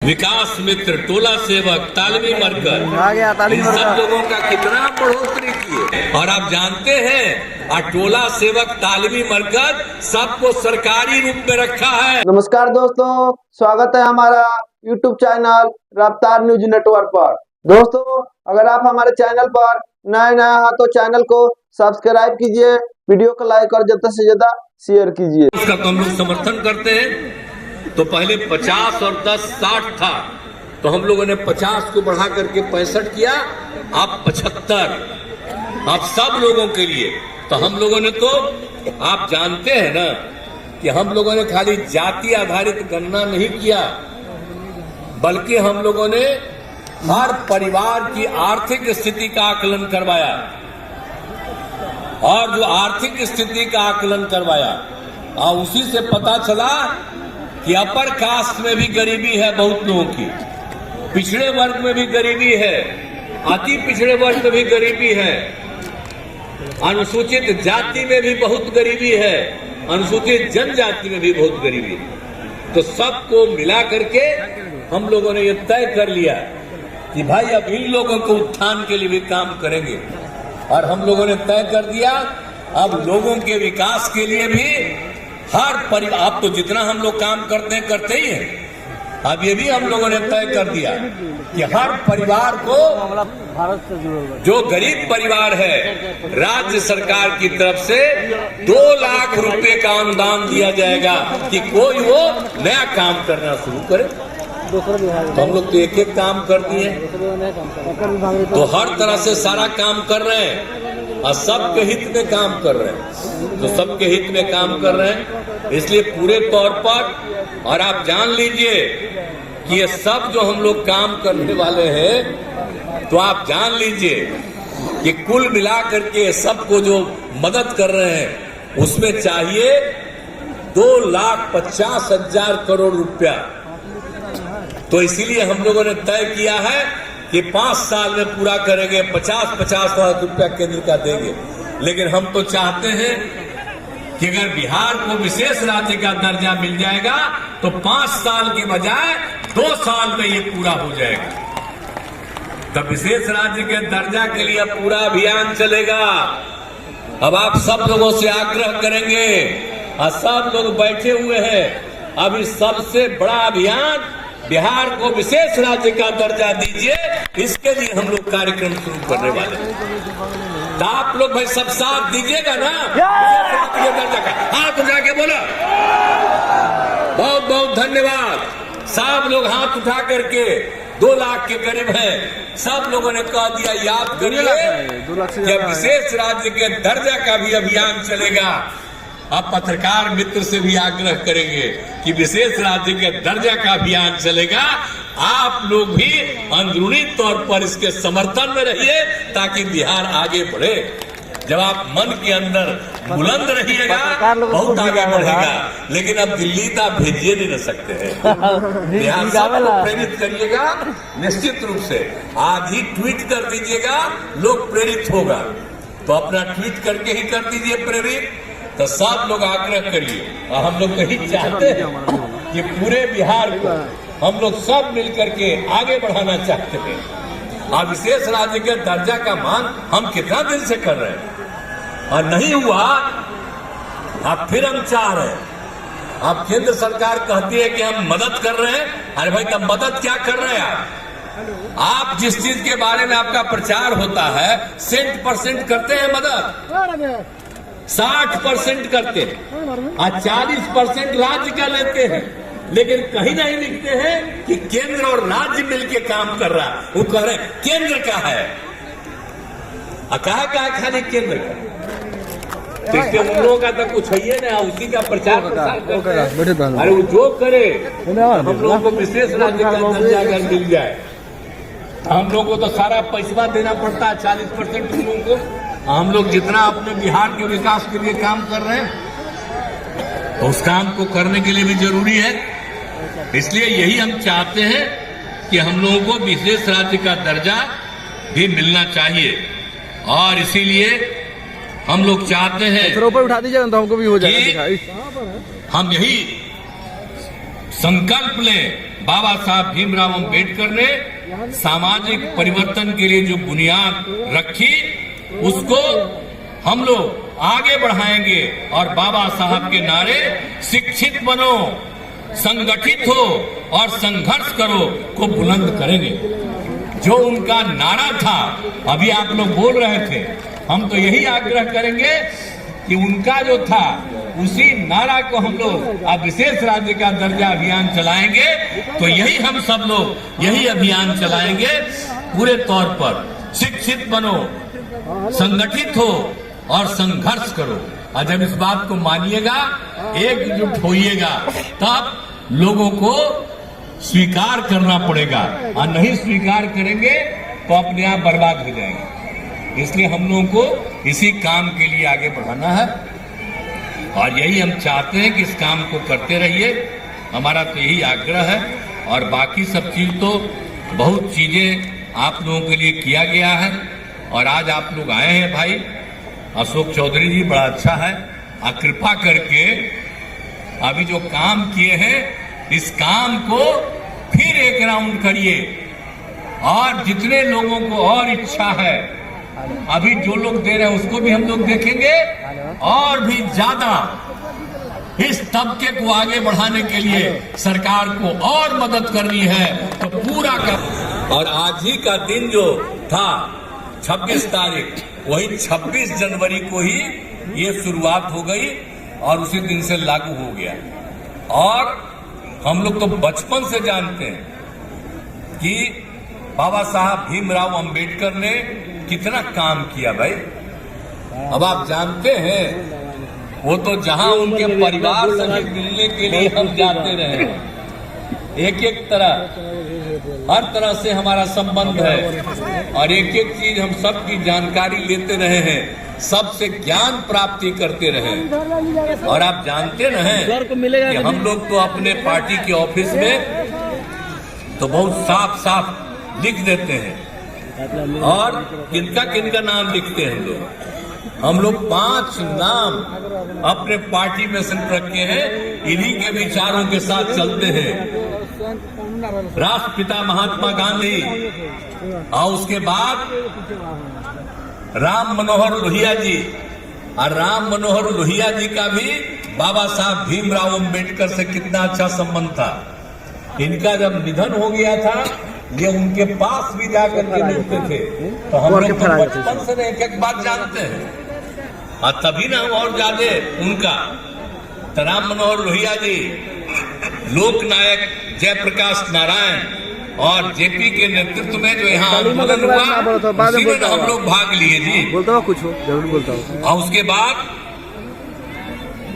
विकास मित्र, टोला सेवक, तालमी मरकज, इन सब लोगों का कितना बढ़ोतरी किए। और आप जानते हैं टोला सेवक, तालमी मरकज सबको सरकारी रूप में रखा है। नमस्कार दोस्तों, स्वागत है हमारा YouTube चैनल रफ्तार न्यूज नेटवर्क पर। दोस्तों, अगर आप हमारे चैनल पर नए हैं तो चैनल को सब्सक्राइब कीजिए, वीडियो को लाइक और ज्यादा से ज्यादा शेयर कीजिए। इसका तो हम लोग समर्थन करते हैं। तो पहले 50 और 10 60 था, तो हम लोगों ने 50 को बढ़ा करके 65 किया, अब 75, अब सब लोगों के लिए। तो हम लोगों ने तो आप जानते हैं ना कि हम लोगों ने खाली जाति आधारित गणना नहीं किया, बल्कि हम लोगों ने हर परिवार की आर्थिक स्थिति का आकलन करवाया। और जो आर्थिक स्थिति का आकलन करवाया और उसी से पता चला कि अपर कास्ट में भी गरीबी है बहुत लोगों की, पिछड़े वर्ग में भी गरीबी है, अति पिछड़े वर्ग में भी गरीबी है, अनुसूचित जाति में भी बहुत गरीबी है, अनुसूचित जनजाति में भी बहुत गरीबी है। तो सबको मिला करके हम लोगों ने ये तय कर लिया कि भाई अब इन लोगों को उत्थान के लिए भी काम करेंगे। और हम लोगों ने तय कर दिया अब लोगों के विकास के लिए भी हर परिवार, अब तो जितना हम लोग काम करते ही हैं, अब ये भी हम लोगों ने तय कर दिया कि हर परिवार को, जो गरीब परिवार है, राज्य सरकार की तरफ से 2 लाख रुपए का अनुदान दिया जाएगा कि कोई वो नया काम करना शुरू करे। तो हम लोग तो एक एक काम कर दिए, तो हर तरह से सारा काम कर रहे हैं और सबके हित में काम कर रहे हैं। तो सबके हित में काम कर रहे हैं, इसलिए पूरे तौर पर। और आप जान लीजिए कि ये सब जो हम लोग काम करने वाले हैं, तो आप जान लीजिए कि कुल मिलाकर के सबको जो मदद कर रहे हैं उसमें चाहिए 2,50,000 करोड़ रुपया। तो इसीलिए हम लोगों ने तय किया है कि 5 साल में पूरा करेंगे, 50-50 लाख रुपया केंद्र का देंगे। लेकिन हम तो चाहते हैं कि अगर बिहार को विशेष राज्य का दर्जा मिल जाएगा तो 5 साल के बजाय 2 साल में ये पूरा हो जाएगा। तो विशेष राज्य के दर्जा के लिए पूरा अभियान चलेगा। अब आप सब लोगों से आग्रह करेंगे और सब लोग बैठे हुए हैं, अभी सबसे बड़ा अभियान बिहार को विशेष राज्य का दर्जा दीजिए, इसके लिए हम लोग कार्यक्रम शुरू करने वाले हैं। तो आप लोग भाई सब साथ दीजिएगा ना दर्जा का? हाथ उठा के बोलो, बहुत बहुत धन्यवाद। सब लोग हाथ उठा करके 2 लाख के करीब है, सब लोगों ने कह दिया। याद करिए कि विशेष राज्य के दर्जा का भी अभियान चलेगा। अब पत्रकार मित्र से भी आग्रह करेंगे कि विशेष राज्य के दर्जा का अभियान चलेगा। आप लोग भी अंदरूनी तौर पर इसके समर्थन में रहिए ताकि बिहार आगे बढ़े। जब आप मन के अंदर बुलंद रहिएगा बहुत आगे बढ़ेगा। लेकिन अब दिल्ली तो आप भेजिए नहीं न सकते हैं। बिहार सबको प्रेरित करिएगा निश्चित रूप से। आज ही ट्वीट कर दीजिएगा, लोग प्रेरित होगा। तो अपना ट्वीट करके ही कर दीजिए प्रेरित। तो सब लोग आग्रह करिए। और हम लोग यही चाहते हैं कि पूरे बिहार को हम लोग सब मिलकर के आगे बढ़ाना चाहते हैं। और विशेष राज्य के दर्जा का मांग हम कितना दिन से कर रहे हैं और नहीं हुआ। अब फिर हम चाह रहे हैं। अब केंद्र सरकार कहती है कि हम मदद कर रहे हैं। अरे भाई, तब मदद क्या कर रहे हैं आप? जिस चीज के बारे में आपका प्रचार होता है 100% करते हैं मदद, 60% करते हैं और 40% राज्य का लेते हैं। लेकिन कहीं नहीं लिखते हैं कि केंद्र और राज्य मिलके काम कर रहा है। वो कह रहे हैं केंद्र का है, कहा खाली केंद्र का। तो इसके उन लोगों का तो कुछ है ही ना, उसी का प्रचार करते हैं। अरे वो जो करे, हम लोगों को विशेष राज्य का दर्जा अगर मिल जाए, हम लोगों को तो सारा पैसा देना पड़ता है 40% लोगों को। हम लोग जितना अपने बिहार के विकास के लिए काम कर रहे हैं, तो उस काम को करने के लिए भी जरूरी है। इसलिए यही हम चाहते हैं कि हम लोगों को विशेष राज्य का दर्जा भी मिलना चाहिए। और इसीलिए हम लोग चाहते हैं ऊपर उठा दीजिए तो हमको भी हो जाएगा। हम यही संकल्प लें बाबा साहब भीमराव अंबेडकर ने सामाजिक परिवर्तन के लिए जो बुनियाद रखी, उसको हम लोग आगे बढ़ाएंगे और बाबा साहब के नारे शिक्षित बनो, संगठित हो और संघर्ष करो को बुलंद करेंगे। जो उनका नारा था, अभी आप लोग बोल रहे थे, हम तो यही आग्रह करेंगे कि उनका जो था उसी नारा को हम लोग अब विशेष राज्य का दर्जा अभियान चलाएंगे। तो यही हम सब लोग यही अभियान चलाएंगे पूरे तौर पर। शिक्षित बनो, संगठित हो और संघर्ष करो। और जब इस बात को मानिएगा, एकजुट होइएगा, तब लोगों को स्वीकार करना पड़ेगा, और नहीं स्वीकार करेंगे तो अपने आप बर्बाद हो जाएंगे। इसलिए हम लोगों को इसी काम के लिए आगे बढ़ाना है और यही हम चाहते हैं कि इस काम को करते रहिए। हमारा तो यही आग्रह है। और बाकी सब चीज तो बहुत चीजें आप लोगों के लिए किया गया है और आज आप लोग आए हैं। भाई अशोक चौधरी जी बड़ा अच्छा है, कृपा करके अभी जो काम किए हैं इस काम को फिर एक राउंड करिए और जितने लोगों को और इच्छा है, अभी जो लोग दे रहे हैं उसको भी हम लोग देखेंगे और भी ज्यादा इस तबके को आगे बढ़ाने के लिए सरकार को और मदद करनी है तो पूरा कर। और आज ही का दिन जो था 26 तारीख, वही 26 जनवरी को ही ये शुरुआत हो गई और उसी दिन से लागू हो गया। और हम लोग तो बचपन से जानते हैं कि बाबा साहब भीमराव अंबेडकर ने कितना काम किया भाई। अब आप जानते हैं, वो तो जहां उनके परिवार से मिलने के लिए हम जाते रहे हैं, एक एक तरह हर तरह से हमारा संबंध है और एक एक चीज हम सबकी जानकारी लेते रहे हैं, सबसे ज्ञान प्राप्ति करते रहे। और आप जानते रहे कि हम लोग तो अपने पार्टी के ऑफिस में तो बहुत साफ साफ लिख देते हैं और किनका नाम लिखते हैं लोग। हम लोग 5 नाम अपने पार्टी में सिर्फ रखे हैं, इन्हीं के विचारों के साथ चलते हैं। राष्ट्रपिता महात्मा गांधी और उसके बाद राम मनोहर लोहिया जी, और राम मनोहर लोहिया जी का भी बाबा साहब भीमराव अंबेडकर से कितना अच्छा संबंध था। इनका जब निधन हो गया था, ये उनके पास भी जाकर के मिलते थे। तो हम लोग तो बचपन से एक एक बात जानते हैं और तभी ना हम और ज्यादा उनका। तो राम मनोहर लोहिया जी, लोक नायक जयप्रकाश नारायण और जेपी के नेतृत्व में जो यहाँ आंदोलन हुआ, उसी में हम लोग भाग लिए जी। बोलता हूँ कुछ हो, जरूर बोलता हूँ। और उसके बाद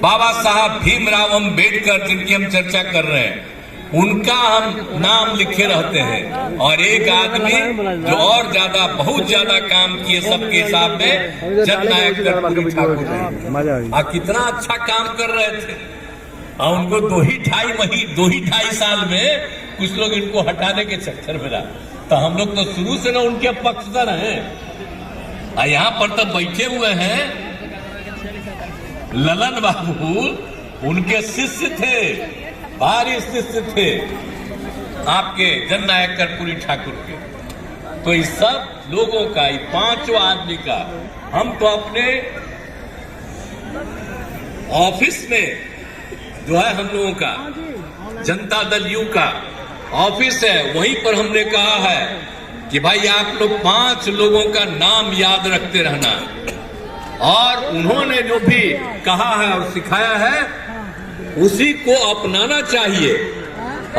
बाबा साहब भीमराव अंबेडकर जिनकी हम चर्चा कर रहे हैं, उनका हम नाम लिखे रहते हैं। और एक आदमी जो और ज्यादा बहुत ज्यादा काम किए सबके हिसाब में, जननायक कर्पूरी ठाकुर जी, और कितना अच्छा काम कर रहे थे। और उनको 2.5 साल में कुछ लोग इनको हटाने के चक्कर में रहा। तो हम लोग तो शुरू से ना उनके पक्षधर हैं। और यहाँ पर तो बैठे हुए हैं ललन बाबू, उनके शिष्य थे, भारी शिष्य थे आपके जननायक कर्पूरी ठाकुर के। तो इस सब लोगों का, 5 आदमी का, हम तो अपने ऑफिस में जो है हम लोगों का जनता दल यू का ऑफिस है, वहीं पर हमने कहा है कि भाई आप लोग 5 लोगों का नाम याद रखते रहना। और उन्होंने जो भी कहा है और सिखाया है उसी को अपनाना चाहिए।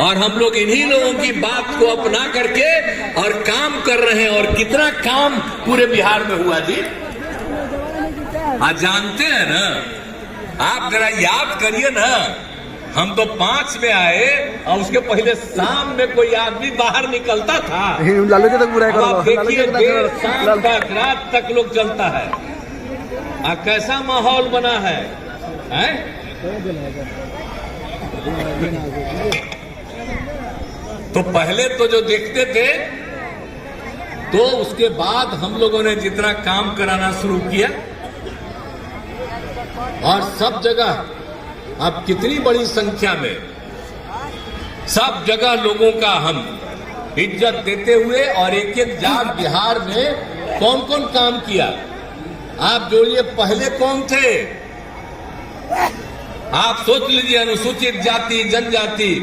और हम लोग इन्हीं लोगों की बात को अपना करके और काम कर रहे हैं। और कितना काम पूरे बिहार में हुआ जी, आज जानते हैं ना। आप जरा याद करिए ना, हम तो 5 में आए और उसके पहले शाम में कोई आदमी बाहर निकलता था। आप देखिए देर शाम तक, रात तक लोग चलता है। कैसा माहौल बना है, तो पहले तो जो देखते थे, तो उसके बाद हम लोगों ने जितना काम कराना शुरू किया और सब जगह अब कितनी बड़ी संख्या में सब जगह लोगों का हम इज्जत देते हुए और एक एक जात बिहार में कौन कौन काम किया आप जोड़िए। पहले कौन थे आप सोच लीजिए। अनुसूचित जाति, जनजाति,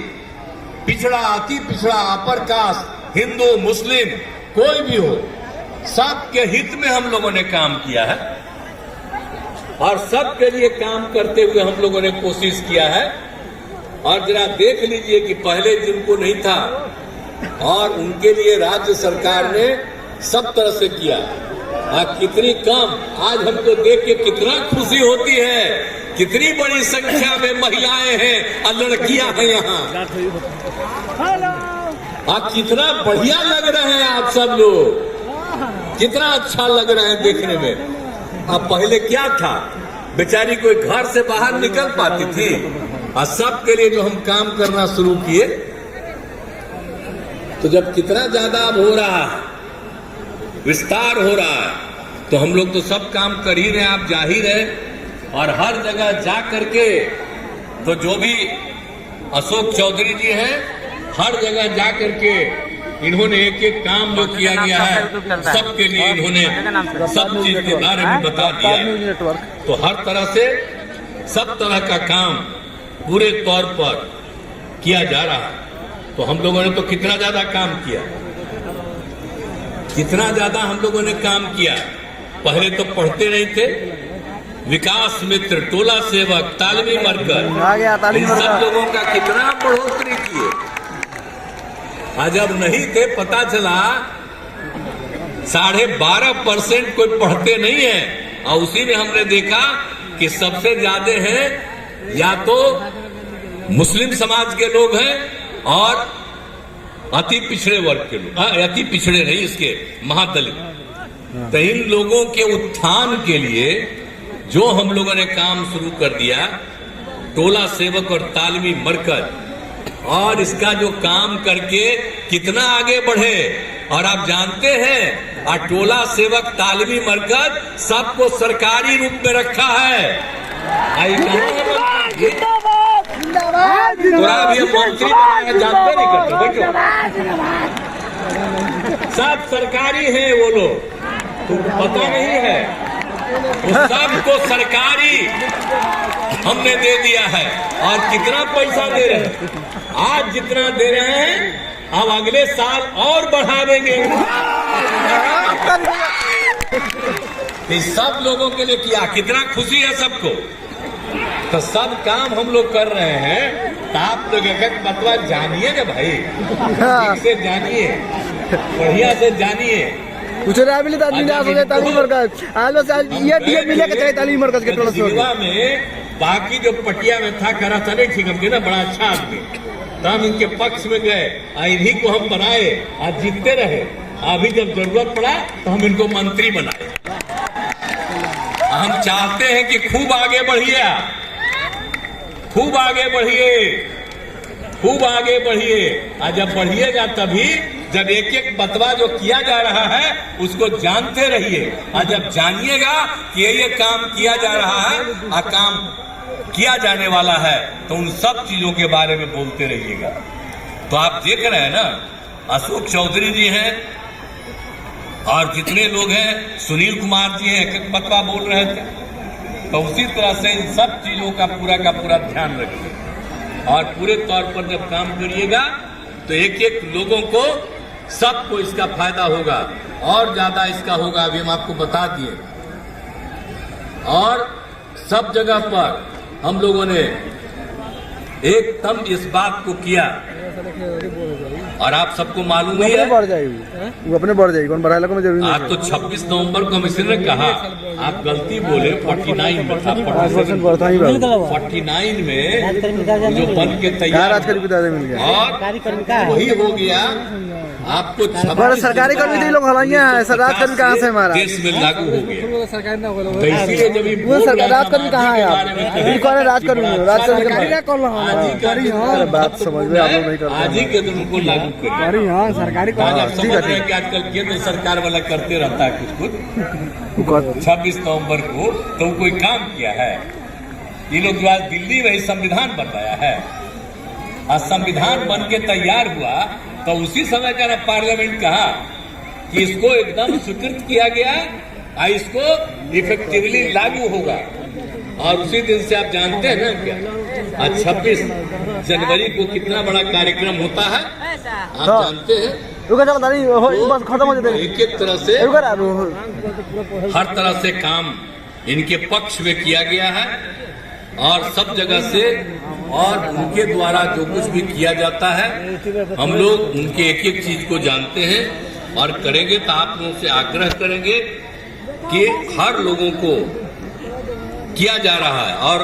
पिछड़ा, अति पिछड़ा, अपर कास्ट, हिंदू, मुस्लिम, कोई भी हो, सबके हित में हम लोगों ने काम किया है और सबके लिए काम करते हुए हम लोगों ने कोशिश किया है। और जरा देख लीजिए कि पहले जिनको नहीं था और उनके लिए राज्य सरकार ने सब तरह से किया। कितनी कम आज हमको देख के कितना खुशी होती है, कितनी बड़ी संख्या में महिलाएं हैं और लड़कियां हैं यहाँ। कितना बढ़िया लग रहे हैं आप सब लोग, कितना अच्छा लग रहा है देखने में। अब पहले क्या था, बेचारी कोई घर से बाहर निकल पाती थी और सबके लिए जो हम काम करना शुरू किए तो जब कितना ज्यादा अब हो रहा है, विस्तार हो रहा है, तो हम लोग तो सब काम कर ही रहे हैं, आप जा ही रहे। और हर जगह जा करके तो जो भी अशोक चौधरी जी हैं, हर जगह जा करके इन्होंने एक एक काम जो किया गया है सबके लिए इन्होंने सब चीज के बारे में बता दिया। तो हर तरह से सब तरह का काम पूरे तौर पर किया जा रहा है। तो हम लोगों ने तो कितना ज्यादा काम किया, कितना ज्यादा हम लोगों ने काम किया। पहले तो पढ़ते नहीं थे, विकास मित्र, टोला सेवक, तालमी मरकज, इन सब लोगों का कितना बढ़ोतरी किए। जब नहीं थे पता चला 12.5% कोई पढ़ते नहीं है और उसी में हमने देखा कि सबसे ज्यादा है या तो मुस्लिम समाज के लोग हैं और अति पिछड़े वर्ग के लोग, अति पिछड़े नहीं, इसके महादलित। तो इन लोगों के उत्थान के लिए जो हम लोगों ने काम शुरू कर दिया, टोला सेवक और तालमी मरकज, और इसका जो काम करके कितना आगे बढ़े। और आप जानते हैं टोला सेवक, तालमी मरकज सबको सरकारी रूप में रखा है। तो आप ये मंत्री जानते नहीं करते, सब सरकारी है वो लोग, तो पता नहीं है, वो सबको सरकारी हमने दे दिया है। और कितना पैसा दे रहे हैं, आज जितना दे रहे हैं अब अगले साल और बढ़ा देंगे। सब लोगों के लिए किया, कितना खुशी है सबको। तो सब काम हम लोग कर रहे हैं, तो आप लोग एक बतवा जानिए ना भाई, ठीक से जानिए, बढ़िया से जानिए। कुछ तालीम मरकज आज बस ये मिले के चाहिए तालीम मरकज के टोला जिला में। बाकी जो पटिया में था करा था नहीं ठीक, हमके ना बड़ा अच्छा आदमी, तो हम इनके पक्ष में गए, इन्हीं को हम बनाए, आज जीतते रहे। अभी जब जरूरत पड़ा तो हम इनको मंत्री बनाए। हम चाहते हैं कि खूब आगे बढ़िए, खूब आगे बढ़िए, खूब आगे बढ़िए। और जब बढ़िएगा तभी जब एक एक बतवा जो किया जा रहा है उसको जानते रहिए। और जब जानिएगा कि ये काम किया जा रहा है और काम किया जाने वाला है, तो उन सब चीजों के बारे में बोलते रहिएगा। तो आप देख रहे हैं ना, अशोक चौधरी जी हैं और जितने लोग हैं, सुनील कुमार जी हैं, एक एक बतवा बोल रहे थे। तो उसी तरह से इन सब चीजों का पूरा ध्यान रखिए और पूरे तौर पर जब काम करिएगा तो एक एक लोगों को, सबको इसका फायदा होगा और ज्यादा इसका होगा। अभी हम आपको बता दिए। और सब जगह पर हम लोगों ने एकदम इस बात को किया और आप सबको मालूम ही है, बढ़ जाएगी, वो अपने बढ़ जाएगी, कौन बढ़ाने को जरूरी आज तो 26 नवंबर कमीशन ने कहा, आप गलती बोले, 49 में था, 49 में जो बन के तैयार और वही हो गया। आपको सरकारी कर्मी थे लोग हलाइया है, सरकारी कर्मी कहाँ से हमारा देश में लागू हो गया। तो इसीलिए जब राजकर्मी कहाँ है, आप राजकर्मी बात समझ में आप लोग नहीं करते, आज ही के दिन उनको लागू करें। सरकारी समझ रहे हैं कि आजकल केंद्र सरकार वाला करते रहता है कुछ 26 नवंबर को तो कोई काम किया है। ये लोग जो आज दिल्ली में संविधान बनवाया है और संविधान बन के तैयार हुआ तो उसी समय का ना पार्लियामेंट कहा कि इसको एकदम स्वीकृत किया गया और इसको इफेक्टिवली लागू होगा। और उसी दिन से आप जानते हैं ना क्या, 26 जनवरी को कितना बड़ा कार्यक्रम होता है आप जानते हैं। बस खत्म हो जाते एक एक तरह से हर तरह से काम इनके पक्ष में किया गया है और सब जगह से, और उनके द्वारा जो कुछ भी किया जाता है हम लोग उनके एक एक चीज को जानते हैं और करेंगे। तो आप लोगों से आग्रह करेंगे कि हर लोगों को किया जा रहा है। और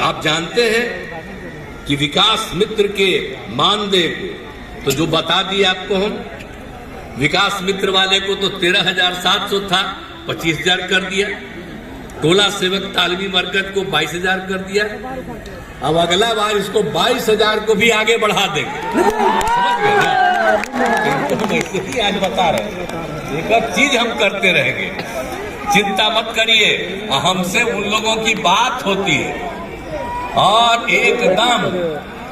आप जानते हैं कि विकास मित्र के मानदेय को तो जो बता दिए आपको हम, विकास मित्र वाले को तो 13,700 था, 25,000 कर दिया। टोला सेवक तालीमी मरकज को 22,000 कर दिया। अब अगला बार इसको 22,000 को भी आगे बढ़ा देंगे। समझ गए ना? तो हम ऐसे ही आज बता रहे हैं, एक एक चीज हम करते रहेंगे, चिंता मत करिए। हमसे उन लोगों की बात होती है और एकदम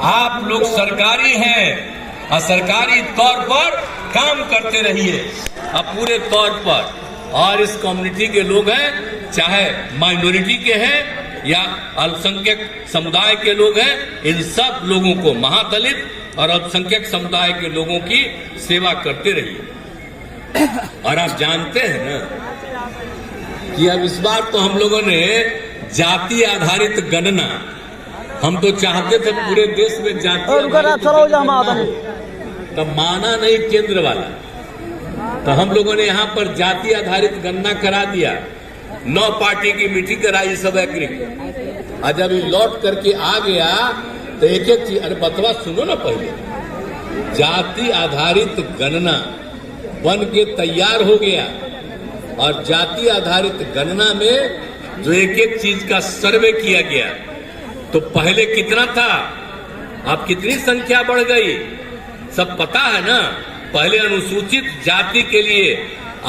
आप लोग सरकारी हैं और सरकारी तौर पर काम करते रहिए अब पूरे तौर पर। और इस कम्युनिटी के लोग हैं, चाहे माइनॉरिटी के हैं या अल्पसंख्यक समुदाय के लोग हैं, इन सब लोगों को, महादलित और अल्पसंख्यक समुदाय के लोगों की सेवा करते रहिए। और आप जानते हैं ना कि अब इस बार तो हम लोगों ने जाति आधारित गणना, हम तो चाहते थे पूरे देश में जाति तो माना नहीं केंद्र वाला, तो हम लोगों ने यहाँ पर जाति आधारित गणना करा दिया। 9 पार्टी की मीटिंग कराई, सब एग्री। और जब ये लौट करके आ गया तो एक एक चीज, अरे बतवा सुनो ना, पहले जाति आधारित गणना बन के तैयार हो गया और जाति आधारित गणना में जो एक एक चीज का सर्वे किया गया, तो पहले कितना था, अब कितनी संख्या बढ़ गई, सब पता है ना। पहले अनुसूचित जाति के लिए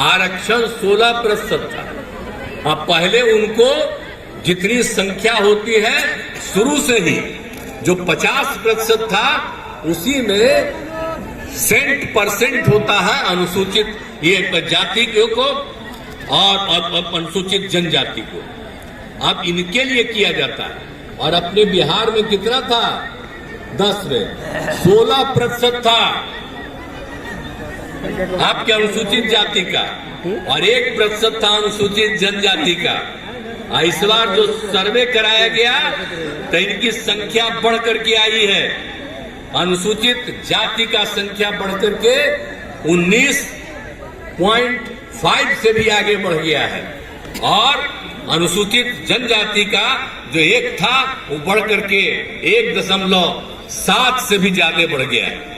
आरक्षण 16% था। अब पहले उनको जितनी संख्या होती है शुरू से ही जो 50% था, उसी में % होता है अनुसूचित ये जाति को और अनुसूचित जनजाति को। अब इनके लिए किया जाता है। और अपने बिहार में कितना था, 10 में 16% था आपके अनुसूचित जाति का और 1% था अनुसूचित जनजाति का। इस बार जो सर्वे कराया गया तो इनकी संख्या बढ़कर के आई है। अनुसूचित जाति का संख्या बढ़कर के 19.5 से भी आगे बढ़ गया है और अनुसूचित जनजाति का जो 1 था वो बढ़ करके 1.7 से भी ज्यादा बढ़ गया है।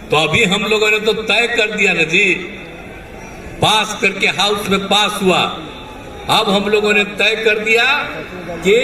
तो अभी हम लोगों ने तो तय कर दिया ना जी, पास करके हाउस में पास हुआ। अब हम लोगों ने तय कर दिया कि